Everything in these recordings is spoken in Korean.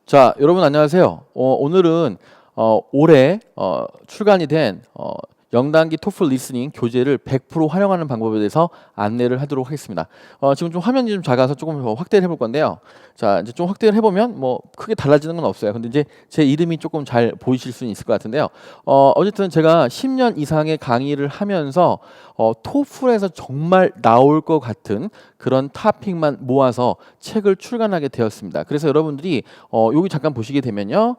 자, 여러분 안녕하세요. 오늘은 올해 출간이 된 영단기 토플 리스닝 교재를 100% 활용하는 방법에 대해서 안내를 하도록 하겠습니다. 지금 좀 화면이 좀 작아서 조금 더 확대를 해볼 건데요. 자, 이제 좀 확대를 해보면 뭐 크게 달라지는 건 없어요. 근데 이제 제 이름이 조금 잘 보이실 수는 있을 것 같은데요. 어쨌든 제가 10년 이상의 강의를 하면서 토플에서 정말 나올 것 같은 그런 토픽만 모아서 책을 출간하게 되었습니다. 그래서 여러분들이 여기 잠깐 보시게 되면요.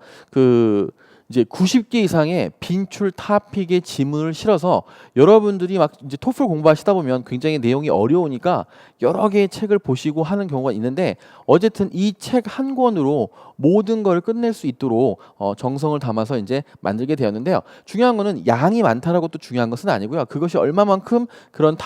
이제 90개 이상의 빈출 토픽의 지문을 실어서 여러분들이 막 이제 토플 공부하시다 보면 굉장히 내용이 어려우니까 여러 개의 책을 보시고 하는 경우가 있는데, 어쨌든 이 책 한 권으로 모든 걸 끝낼 수 있도록 정성을 담아서 이제 만들게 되었는데요. 중요한 거는 양이 많다라고 또 중요한 것은 아니고요. 그것이 얼마만큼 그런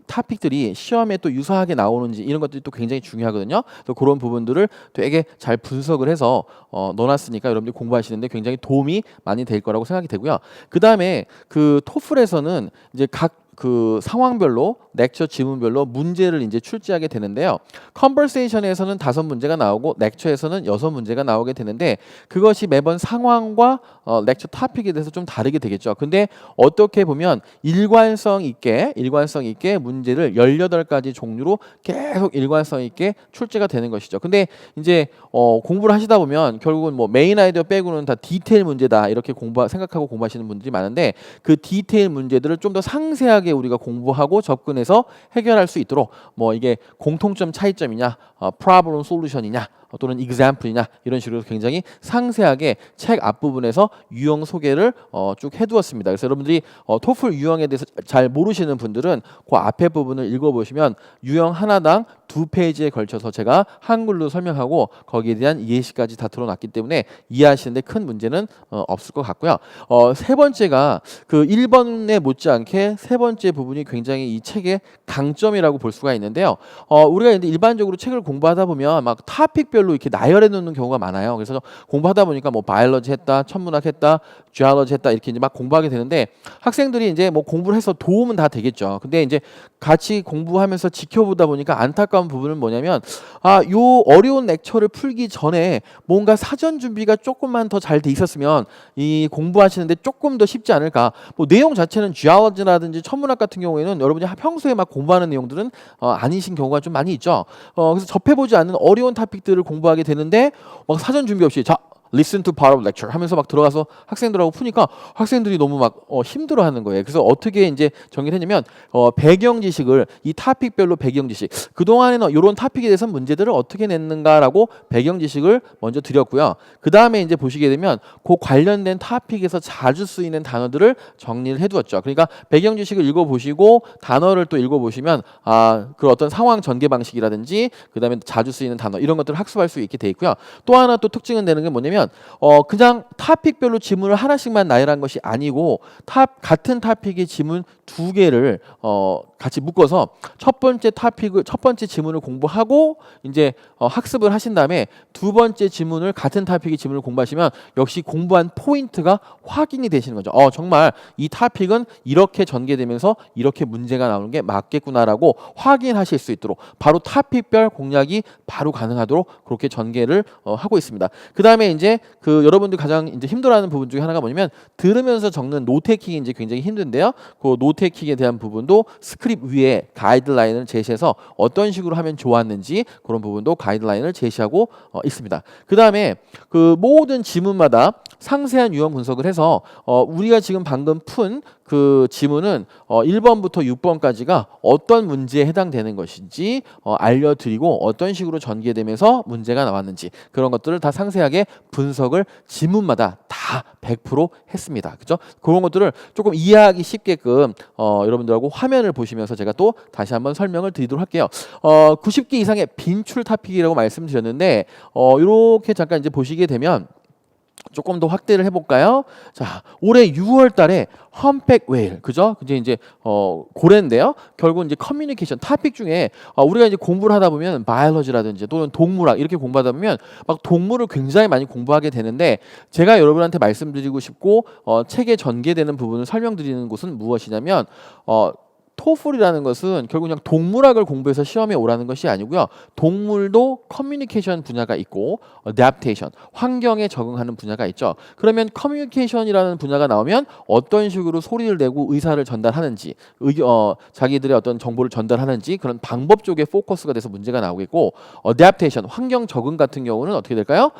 토픽들이 시험에 또 유사하게 나오는지 이런 것들이 또 굉장히 중요하거든요. 또 그런 부분들을 되게 잘 분석을 해서 넣어놨으니까 여러분들이 공부하시는데 굉장히 도움이 많이 될 거라고 생각이 되고요. 그 다음에 그 토플에서는 이제 각 그 상황별로 렉처 지문별로 문제를 이제 출제하게 되는데요. 컨버세이션에서는 5문제가 나오고 렉처에서는 6문제가 나오게 되는데, 그것이 매번 상황과 렉처 토픽에 대해서 좀 다르게 되겠죠. 근데 어떻게 보면 일관성 있게 문제를 18가지 종류로 계속 일관성 있게 출제가 되는 것이죠. 근데 이제 공부를 하시다 보면 결국은 뭐 메인 아이디어 빼고는 다 디테일 문제다 이렇게 생각하고 공부하시는 분들이 많은데, 그 디테일 문제들을 좀 더 상세하게 우리가 공부하고 접근해서 해결할 수 있도록, 뭐 이게 공통점 차이점이냐, problem solution이냐, 또는 example이냐, 이런 식으로 굉장히 상세하게 책 앞부분에서 유형 소개를 쭉 해두었습니다. 그래서 여러분들이 토플 유형에 대해서 잘 모르시는 분들은 그 앞에 부분을 읽어보시면 유형 하나당 2페이지에 걸쳐서 제가 한글로 설명하고 거기에 대한 예시까지 다 들어놨기 때문에 이해하시는데 큰 문제는 없을 것 같고요. 세 번째가 그 1번에 못지않게 세 번째 부분이 굉장히 이 책의 강점이라고 볼 수가 있는데요. 우리가 이제 일반적으로 책을 공부하다 보면 막 토픽별로 이렇게 나열해 놓는 경우가 많아요. 그래서 공부하다 보니까 뭐 바이올로지 했다, 천문학 했다, 지올로지 했다 이렇게 이제 막 공부하게 되는데, 학생들이 이제 뭐 공부를 해서 도움은 다 되겠죠. 근데 이제 같이 공부하면서 지켜보다 보니까 안타까운 부분은 뭐냐면, 요 어려운 렉처를 풀기 전에 뭔가 사전 준비가 조금만 더 잘 돼 있었으면 이 공부하시는데 조금 더 쉽지 않을까. 뭐 내용 자체는 지올로지라든지 천문학 같은 경우에는 여러분이 평소에 막 공부하는 내용들은 아니신 경우가 좀 많이 있죠. 그래서 접해보지 않는 어려운 토픽들을 공부하게 되는데 막 사전 준비 없이 자 listen to part of lecture 하면서 막 들어가서 학생들하고 푸니까 학생들이 너무 막 힘들어하는 거예요. 그래서 어떻게 이제 정리를 했냐면 배경 지식을 이 토픽별로 배경 지식, 그동안에는 이런 토픽에 대해서 문제들을 어떻게 냈는가라고 배경 지식을 먼저 드렸고요. 그 다음에 이제 보시게 되면 그 관련된 토픽에서 자주 쓰이는 단어들을 정리를 해두었죠. 그러니까 배경 지식을 읽어보시고 단어를 또 읽어보시면 그 어떤 상황 전개 방식이라든지 그 다음에 자주 쓰이는 단어 이런 것들을 학습할 수 있게 돼 있고요. 또 하나 또 특징은 되는 게 뭐냐면 그냥 토픽별로 지문을 하나씩만 나열한 것이 아니고 같은 토픽의 지문 2개를 같이 묶어서 첫 번째 지문을 공부하고 이제 학습을 하신 다음에 두 번째 지문을 같은 토픽의 지문을 공부하시면 역시 공부한 포인트가 확인이 되시는 거죠. 정말 이 토픽은 이렇게 전개되면서 이렇게 문제가 나오는 게 맞겠구나라고 확인하실 수 있도록 바로 토픽별 공략이 바로 가능하도록 그렇게 전개를 하고 있습니다. 그 다음에 이제 그 여러분들 가장 이제 힘들어하는 부분 중에 하나가 뭐냐면 들으면서 적는 노테이킹이 이제 굉장히 힘든데요. 그 노테이킹에 대한 부분도 스크립트 위에 가이드라인을 제시해서 어떤 식으로 하면 좋았는지 그런 부분도 가이드라인을 제시하고 있습니다. 그 다음에 그 모든 지문마다 상세한 유형 분석을 해서 우리가 지금 방금 푼 그 지문은 1번부터 6번까지가 어떤 문제에 해당되는 것인지 알려드리고 어떤 식으로 전개되면서 문제가 나왔는지 그런 것들을 다 상세하게 분석을 지문마다 다 100% 했습니다. 그죠? 그런 것들을 조금 이해하기 쉽게끔 여러분들하고 화면을 보시면서 제가 또 다시 한번 설명을 드리도록 할게요. 90개 이상의 빈출 토픽이라고 말씀드렸는데 이렇게 잠깐 이제 보시게 되면 조금 더 확대를 해볼까요? 자, 올해 6월 달에 험팩 웨일, 그죠? 이제 고래인데요. 결국 이제 커뮤니케이션 토픽 중에 우리가 이제 공부를 하다 보면 바이올로지라든지 또는 동물학 이렇게 공부하다 보면 막 동물을 굉장히 많이 공부하게 되는데, 제가 여러분한테 말씀드리고 싶고 책에 전개되는 부분을 설명드리는 곳은 무엇이냐면 토플이라는 것은 결국 그냥 동물학을 공부해서 시험에 오라는 것이 아니고요. 동물도 커뮤니케이션 분야가 있고 adaptation, 환경에 적응하는 분야가 있죠. 그러면 커뮤니케이션이라는 분야가 나오면 어떤 식으로 소리를 내고 의사를 전달하는지, 자기들의 어떤 정보를 전달하는지 그런 방법 쪽에 포커스가 돼서 문제가 나오겠고, adaptation, 환경 적응 같은 경우는 어떻게 될까요?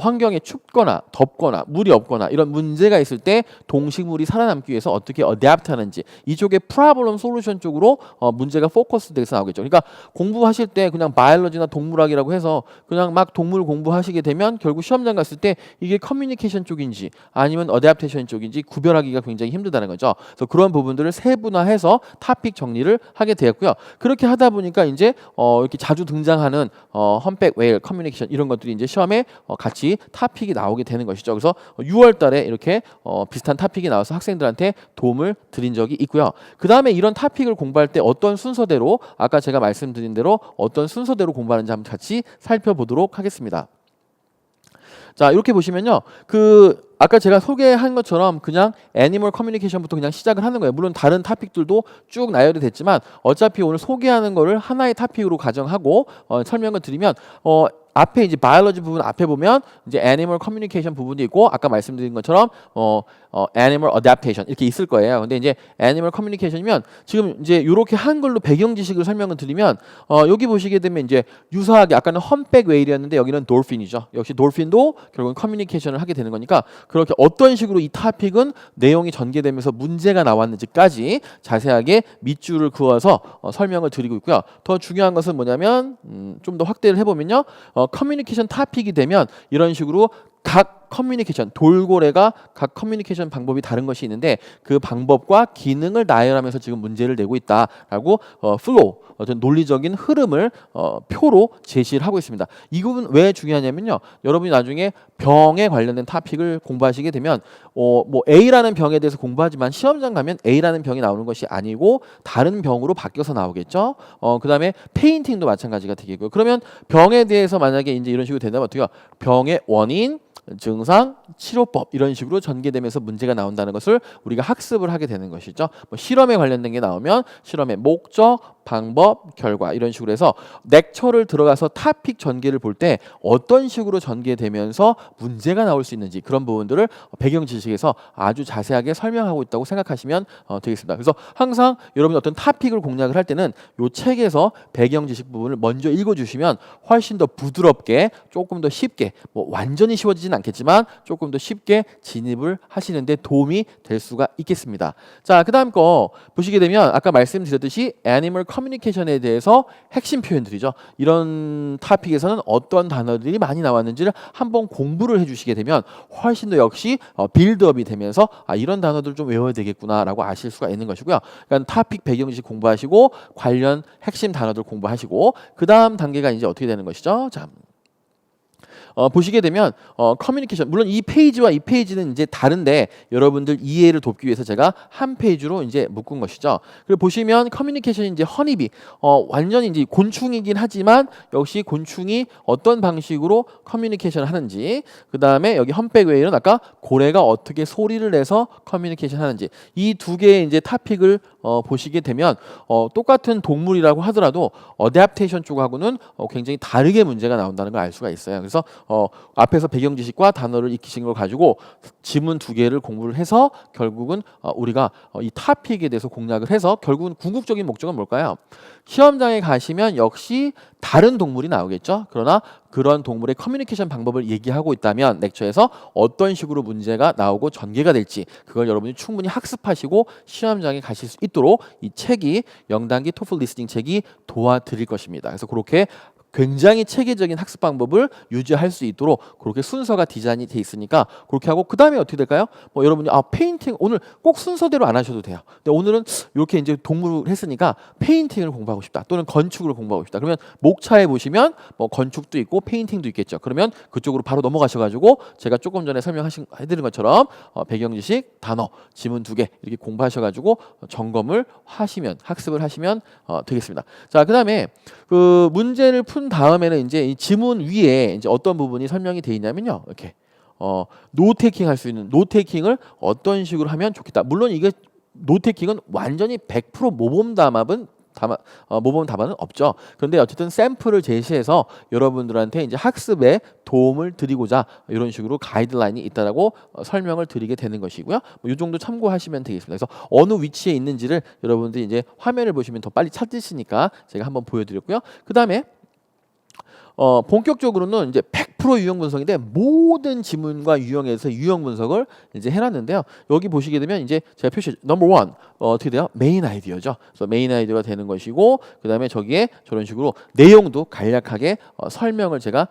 환경에 춥거나 덥거나 물이 없거나 이런 문제가 있을 때 동식물이 살아남기 위해서 어떻게 adapt 하는지, 이쪽에 problem solution 쪽으로 문제가 포커스 돼서 나오겠죠. 그러니까 공부하실 때 그냥 바이올로지나 동물학이라고 해서 그냥 막 동물 공부하시게 되면 결국 시험장 갔을 때 이게 커뮤니케이션 쪽인지 아니면 어댑테이션 쪽인지 구별하기가 굉장히 힘들다는 거죠. 그래서 그런 부분들을 세분화해서 토픽 정리를 하게 되었고요. 그렇게 하다 보니까 이제 이렇게 자주 등장하는 험백 웨일 커뮤니케이션 이런 것들이 이제 시험에 같이 토픽이 나오게 되는 것이죠. 그래서 6월 달에 이렇게 비슷한 토픽이 나와서 학생들한테 도움을 드린 적이 있고요. 그 다음에 이런 토픽을 공부할 때 어떤 순서대로, 아까 제가 말씀드린 대로 어떤 순서대로 공부하는지 한번 같이 살펴보도록 하겠습니다. 자, 이렇게 보시면요. 아까 제가 소개한 것처럼 그냥 애니멀 커뮤니케이션부터 그냥 시작을 하는 거예요. 물론 다른 토픽들도 쭉 나열이 됐지만 어차피 오늘 소개하는 거를 하나의 토픽으로 가정하고 설명을 드리면 앞에 이제 바이올로지 부분 앞에 보면 이제 애니멀 커뮤니케이션 부분이 있고 아까 말씀드린 것처럼 애니멀 어댑테이션 이렇게 있을 거예요. 근데 이제 애니멀 커뮤니케이션이면 지금 이제 이렇게 한글로 배경 지식을 설명을 드리면 여기 보시게 되면 이제 유사하게 아까는 험백 웨일이었는데 여기는 돌핀이죠. 역시 돌핀도 결국은 커뮤니케이션을 하게 되는 거니까 그렇게 어떤 식으로 이 토픽은 내용이 전개되면서 문제가 나왔는지까지 자세하게 밑줄을 그어서 설명을 드리고 있고요. 더 중요한 것은 뭐냐면 좀 더 확대를 해보면요. 커뮤니케이션 토픽이 되면 이런 식으로 각 커뮤니케이션, 돌고래가 각 커뮤니케이션 방법이 다른 것이 있는데 그 방법과 기능을 나열하면서 지금 문제를 내고 있다라고 플로우, 어떤 논리적인 흐름을 표로 제시를 하고 있습니다. 이 부분 왜 중요하냐면요. 여러분이 나중에 병에 관련된 토픽을 공부하시게 되면 뭐 A라는 병에 대해서 공부하지만 시험장 가면 A라는 병이 나오는 것이 아니고 다른 병으로 바뀌어서 나오겠죠. 그 다음에 페인팅도 마찬가지가 되겠고요. 그러면 병에 대해서 만약에 이제 이런 식으로 된다면 어떻게 해요? 병의 원인, 증상, 치료법 이런 식으로 전개되면서 문제가 나온다는 것을 우리가 학습을 하게 되는 것이죠. 뭐 실험에 관련된 게 나오면 실험의 목적, 방법, 결과 이런 식으로 해서 렉처를 들어가서 토픽 전개를 볼 때 어떤 식으로 전개되면서 문제가 나올 수 있는지 그런 부분들을 배경 지식에서 아주 자세하게 설명하고 있다고 생각하시면 되겠습니다. 그래서 항상 여러분이 어떤 토픽을 공략을 할 때는 이 책에서 배경 지식 부분을 먼저 읽어주시면 훨씬 더 부드럽게 조금 더 쉽게 뭐 완전히 쉬워지진 않겠지만 조금 더 쉽게 진입을 하시는데 도움이 될 수가 있겠습니다. 자, 그 다음 거 보시게 되면 아까 말씀드렸듯이 애니멀 커뮤니케이션에 대해서 핵심 표현들이죠. 이런 토픽에서는 어떤 단어들이 많이 나왔는지를 한번 공부를 해주시게 되면 훨씬 더 역시 빌드업이 되면서 이런 단어들 좀 외워야 되겠구나라고 아실 수가 있는 것이고요. 그러니까 토픽 배경지식 공부하시고 관련 핵심 단어들 공부하시고 그 다음 단계가 이제 어떻게 되는 것이죠? 자. 보시게 되면 커뮤니케이션, 물론 이 페이지와 이 페이지는 이제 다른데 여러분들 이해를 돕기 위해서 제가 한 페이지로 이제 묶은 것이죠. 그리고 보시면 커뮤니케이션이 이제 허니비, 완전히 이제 곤충이긴 하지만 역시 곤충이 어떤 방식으로 커뮤니케이션을 하는지, 그 다음에 여기 험백 웨일은 아까 고래가 어떻게 소리를 내서 커뮤니케이션 하는지, 이 두 개의 이제 토픽을 보시게 되면 똑같은 동물이라고 하더라도 어댑테이션 쪽하고는 굉장히 다르게 문제가 나온다는 걸 알 수가 있어요. 그래서 앞에서 배경 지식과 단어를 익히신 걸 가지고 지문 두 개를 공부를 해서 결국은 우리가 이 토픽에 대해서 공략을 해서 결국은 궁극적인 목적은 뭘까요? 시험장에 가시면 역시 다른 동물이 나오겠죠. 그러나 그런 동물의 커뮤니케이션 방법을 얘기하고 있다면 렉처에서 어떤 식으로 문제가 나오고 전개가 될지 그걸 여러분이 충분히 학습하시고 시험장에 가실 수 있도록 이 책이 영단기 토플 리스닝 책이 도와드릴 것입니다. 그래서 그렇게 굉장히 체계적인 학습 방법을 유지할 수 있도록 그렇게 순서가 디자인이 돼 있으니까 그렇게 하고 그 다음에 어떻게 될까요? 뭐 여러분이 페인팅 오늘 꼭 순서대로 안 하셔도 돼요. 근데 오늘은 이렇게 이제 동물을 했으니까 페인팅을 공부하고 싶다 또는 건축을 공부하고 싶다. 그러면 목차에 보시면 뭐 건축도 있고 페인팅도 있겠죠. 그러면 그쪽으로 바로 넘어가셔가지고 제가 조금 전에 설명해드린 것처럼 배경 지식, 단어, 지문 2개 이렇게 공부하셔가지고 점검을 하시면 학습을 하시면 되겠습니다. 자, 그 다음에 그 문제를 푼 다음에는 이제 이 지문 위에 이제 어떤 부분이 설명이 되어 있냐면요. 이렇게 노테이킹 할 수 있는 노테이킹을 어떤 식으로 하면 좋겠다. 물론 이게 노테킹은 완전히 100% 모범 답안은 없죠. 그런데 어쨌든 샘플을 제시해서 여러분들한테 이제 학습에 도움을 드리고자 이런 식으로 가이드라인이 있다라고 설명을 드리게 되는 것이고요. 이 정도 참고하시면 되겠습니다. 그래서 어느 위치에 있는지를 여러분들이 이제 화면을 보시면 더 빨리 찾으시니까 제가 한번 보여드렸고요. 그 다음에 본격적으로는 이제 100% 유형 분석인데 모든 지문과 유형에서 유형 분석을 이제 해놨는데요. 여기 보시게 되면 이제 제가 표시 넘버 원 어떻게 돼요? 메인 아이디어죠. 그래서 메인 아이디어가 되는 것이고 그 다음에 저기에 저런 식으로 내용도 간략하게 설명을 제가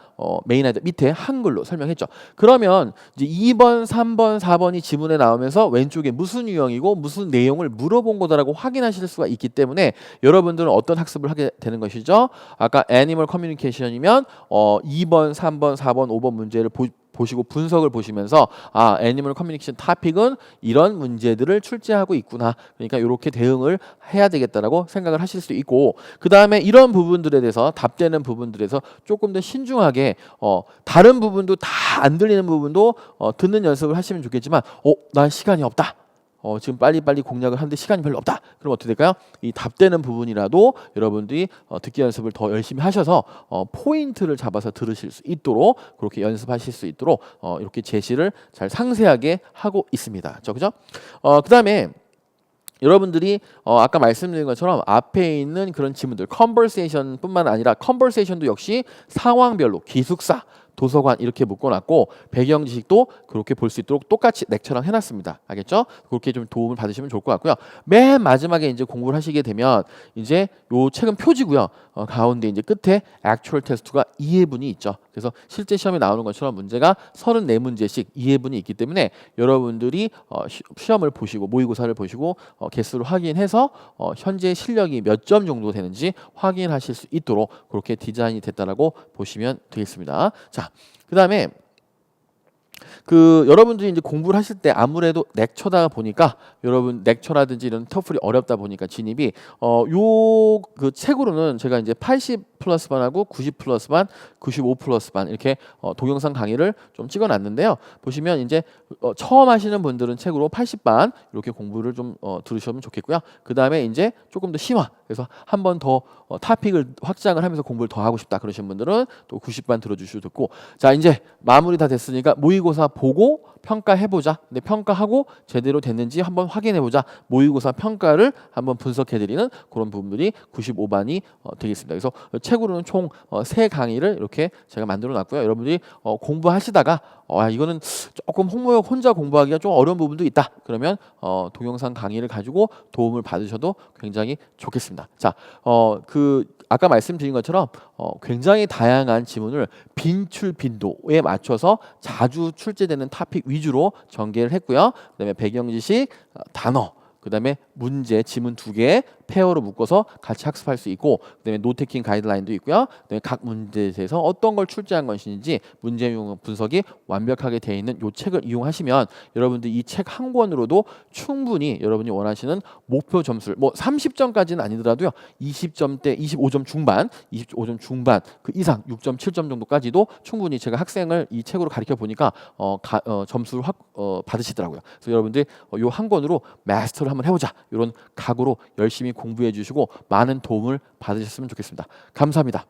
메인 아이디어 밑에 한글로 설명했죠. 그러면 이제 2번, 3번, 4번이 지문에 나오면서 왼쪽에 무슨 유형이고 무슨 내용을 물어본 거다라고 확인하실 수가 있기 때문에 여러분들은 어떤 학습을 하게 되는 것이죠? 아까 애니멀 커뮤니케이션이면 2번, 3번, 4번, 5번 문제를 보시고 분석을 보시면서 아, 애니멀 커뮤니케이션 토픽은 이런 문제들을 출제하고 있구나. 그러니까 이렇게 대응을 해야 되겠다라고 생각을 하실 수 있고 그 다음에 이런 부분들에 대해서 답되는 부분들에서 조금 더 신중하게 다른 부분도 다 안 들리는 부분도 듣는 연습을 하시면 좋겠지만 난 시간이 없다. 지금 빨리빨리 공략을 하는데 시간이 별로 없다. 그럼 어떻게 될까요? 이 답되는 부분이라도 여러분들이 듣기 연습을 더 열심히 하셔서 포인트를 잡아서 들으실 수 있도록 그렇게 연습하실 수 있도록 이렇게 제시를 잘 상세하게 하고 있습니다. 그죠? 그 다음에 여러분들이 아까 말씀드린 것처럼 앞에 있는 그런 지문들 컨버세이션뿐만 아니라 컨버세이션도 역시 상황별로 기숙사 도서관 이렇게 묶어놨고 배경 지식도 그렇게 볼 수 있도록 똑같이 렉처랑 해놨습니다. 알겠죠? 그렇게 좀 도움을 받으시면 좋을 것 같고요. 맨 마지막에 이제 공부를 하시게 되면 이제 요 책은 표지고요. 가운데 이제 끝에 actual test가 2회분이 있죠. 그래서 실제 시험에 나오는 것처럼 문제가 34문제씩 2회분이 있기 때문에 여러분들이 시험을 보시고 모의고사를 보시고 개수를 확인해서 현재 실력이 몇 점 정도 되는지 확인하실 수 있도록 그렇게 디자인이 됐다라고 보시면 되겠습니다. 자, 그다음에 여러분들이 이제 공부를 하실 때 아무래도 렉처다 보니까 여러분 렉처라든지 이런 터플이 어렵다 보니까 진입이 요 그 책으로는 제가 이제 80 플러스 반하고 90 플러스 반, 95 플러스 반 이렇게 동영상 강의를 좀 찍어놨는데요. 보시면 이제 처음 하시는 분들은 책으로 80반 이렇게 공부를 좀 들으시면 좋겠고요. 그 다음에 이제 조금 더 심화, 그래서 한 번 더 토픽을 확장을 하면서 공부를 더 하고 싶다 그러신 분들은 또 90반 들어주셔도 좋고, 자 이제 마무리 다 됐으니까 모의고사 보고 평가해보자. 근데 평가하고 제대로 됐는지 한번 확인해보자. 모의고사 평가를 한번 분석해드리는 그런 부분들이 95반이 되겠습니다. 그래서 책으로는 총 3강의를 이렇게 제가 만들어 놨고요. 여러분들이 공부하시다가 이거는 조금 홍모역 혼자 공부하기가 좀 어려운 부분도 있다. 그러면 동영상 강의를 가지고 도움을 받으셔도 굉장히 좋겠습니다. 자, 아까 말씀드린 것처럼 굉장히 다양한 지문을 빈출 빈도에 맞춰서 자주 출제되는 토픽 위주로 전개를 했고요. 그다음에 배경 지식, 단어, 그다음에 문제, 지문 2개 페어로 묶어서 같이 학습할 수 있고, 그다음에 노테킹 가이드라인도 있고요. 그다음에 각 문제에 대해서 어떤 걸 출제한 것인지 문제 유형 분석이 완벽하게 되어 있는 이 책을 이용하시면 여러분들 이 책 한 권으로도 충분히 여러분이 원하시는 목표 점수를 30점까지는 아니더라도요. 20점대, 25점 중반, 25점 중반 그 이상 6.7점 정도까지도 충분히 제가 학생을 이 책으로 가르쳐 보니까 점수를 받으시더라고요. 그래서 여러분들 이 한 권으로 마스터를 한번 해보자. 이런 각오로 열심히 공부해 주시고 많은 도움을 받으셨으면 좋겠습니다. 감사합니다.